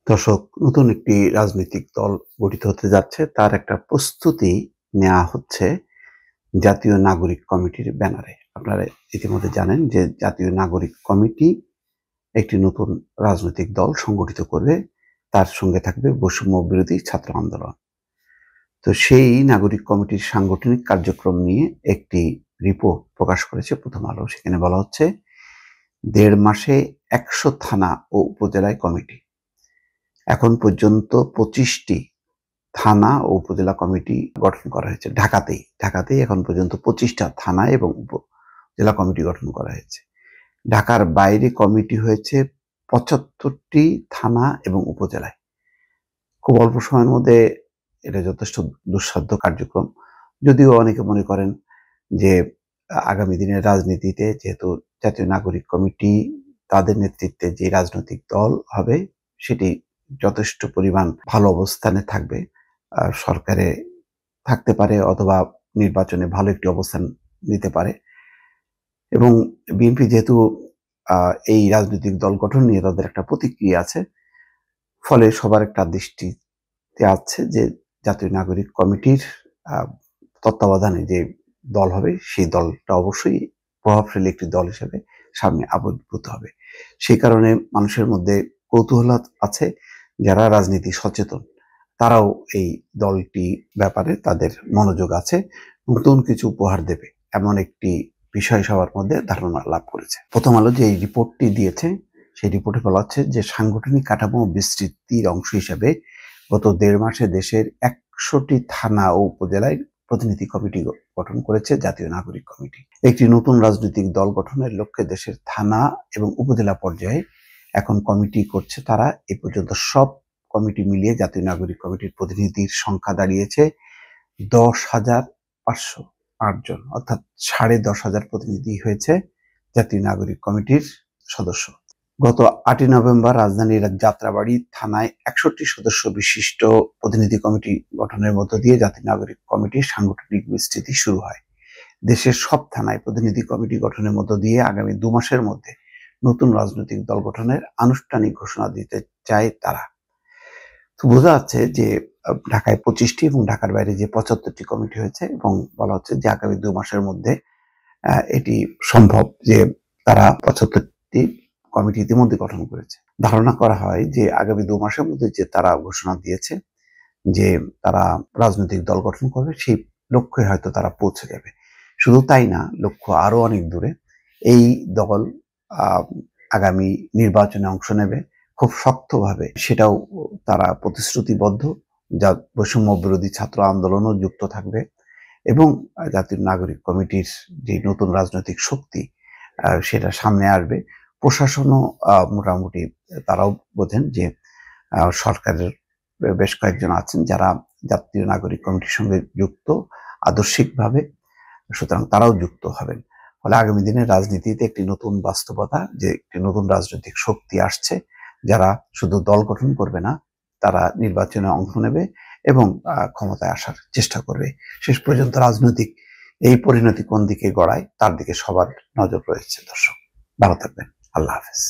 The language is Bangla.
দর্শক, নতুন একটি রাজনৈতিক দল গঠিত হতে যাচ্ছে, তার একটা প্রস্তুতি নেওয়া হচ্ছে জাতীয় নাগরিক কমিটির ব্যানারে। আপনারা ইতিমধ্যে জানেন যে জাতীয় নাগরিক কমিটি একটি নতুন রাজনৈতিক দল সংগঠিত করবে, তার সঙ্গে থাকবে বৈষম্য বিরোধী ছাত্র আন্দোলন। তো সেই নাগরিক কমিটির সাংগঠনিক কার্যক্রম নিয়ে একটি রিপোর্ট প্রকাশ করেছে প্রথম আলো। সেখানে বলা হচ্ছে ১.৫ মাসে ১০০ থানা ও উপজেলায় কমিটি। এখন পর্যন্ত ২৫টি থানা ও উপজেলা কমিটি গঠন করা হয়েছে। ঢাকাতেই এখন পর্যন্ত ২৫টা থানা এবং উপজেলা কমিটি গঠন করা হয়েছে। ঢাকার বাইরে কমিটি হয়েছে ৭৫টি থানা এবং উপজেলায়। খুব অল্প সময়ের মধ্যে এটা যথেষ্ট দুঃসাধ্য কার্যক্রম। যদিও অনেকে মনে করেন যে আগামী দিনের রাজনীতিতে যেহেতু জাতীয় নাগরিক কমিটি তাদের নেতৃত্বে যে রাজনৈতিক দল হবে সেটি যথেষ্ট পরিমাণ ভালো অবস্থানে থাকবে, সরকারে থাকতে পারে অথবা নির্বাচনে ভালো একটি অবস্থান নিতে পারে। এবং বিএনপি যেহেতু এই রাজনৈতিক দল গঠন নিয়ে তাদের একটা প্রতিক্রিয়া আছে, ফলে সবার একটা দৃষ্টিতে আছে যে জাতীয় নাগরিক কমিটির তত্ত্বাবধানে যে দল হবে সেই দলটা অবশ্যই প্রভাবশালী একটি দল হিসেবে সামনে আবির্ভূত হবে। সেই কারণে মানুষের মধ্যে কৌতূহল আছে, যারা রাজনীতি সচেতন তারাও এই দলটি ব্যাপারে তাদের মনোযোগ আছে, নতুন কিছু উপহার দেবে এমন একটি বিষয় সবার মধ্যে ধারণা লাভ করেছে। প্রথম আলো যে এই রিপোর্টটি দিয়েছে সেই রিপোর্টে বলা হচ্ছে যে সাংগঠনিক কাঠামো বিস্তৃতির অংশ হিসেবে গত ১.৫ মাসে দেশের ১০০টি থানা ও উপজেলায় প্রতিনিধি কমিটি গঠন করেছে জাতীয় নাগরিক কমিটি। একটি নতুন রাজনৈতিক দল গঠনের লক্ষ্যে দেশের থানা এবং উপজেলা পর্যায়ে এখন কমিটি করছে তারা। এ পর্যন্ত সব কমিটি মিলিয়ে জাতীয় নাগরিক কমিটির প্রতিনিধির সংখ্যা দাঁড়িয়েছে ১০,৫০৮ জন, অর্থাৎ ১০,৫০০ প্রতিনিধি হয়েছে জাতীয় নাগরিক কমিটির সদস্য। গত ৮ই নভেম্বর রাজধানীর যাত্রাবাড়ি থানায় ৬১ সদস্য বিশিষ্ট প্রতিনিধি কমিটি গঠনের মধ্য দিয়ে জাতীয় নাগরিক কমিটির সাংগঠনিক বিস্তৃতি শুরু হয়। দেশের সব থানায় প্রতিনিধি কমিটি গঠনের মধ্য দিয়ে আগামী ২ মাসের মধ্যে নতুন রাজনৈতিক দল গঠনের আনুষ্ঠানিক ঘোষণা দিতে চায় তারা। তো বোঝা যাচ্ছে যে ঢাকায় ২৫টি এবং ঢাকার বাইরে যে ৭৫টি কমিটি হয়েছে, এবং বলা হচ্ছে যে আগামী ২ মাসের মধ্যে এটি সম্ভব যে তারা ৭৫টি কমিটি ইতিমধ্যে গঠন করেছে। ধারণা করা হয় যে আগামী ২ মাসের মধ্যে যে তারা ঘোষণা দিয়েছে যে তারা রাজনৈতিক দল গঠন করবে, সেই লক্ষ্যে হয়তো তারা পৌঁছে যাবে। শুধু তাই না, লক্ষ্য আরো অনেক দূরে। এই দল আগামী নির্বাচনে অংশ নেবে খুব শক্তভাবে, সেটাও তারা প্রতিশ্রুতিবদ্ধ। যা বৈষম্য বিরোধী ছাত্র আন্দোলনও যুক্ত থাকবে এবং জাতীয় নাগরিক কমিটির যে নতুন রাজনৈতিক শক্তি সেটা সামনে আসবে। প্রশাসনও মোটামুটি তারাও বোঝেন যে সরকারের বেশ কয়েকজন আছেন যারা জাতীয় নাগরিক কমিটির সঙ্গে যুক্ত আদর্শিকভাবে, সুতরাং তারাও যুক্ত হবেন। ফলে আগামী দিনের রাজনীতিতে একটি নতুন বাস্তবতা, যে একটি নতুন রাজনৈতিক শক্তি আসছে, যারা শুধু দল গঠন করবে না, তারা নির্বাচনে অংশ নেবে এবং ক্ষমতায় আসার চেষ্টা করবে। শেষ পর্যন্ত রাজনৈতিক এই পরিণতি কোন দিকে গড়ায় তার দিকে সবার নজর রয়েছে। দর্শক, ভালো থাকবেন। আল্লাহ হাফেজ।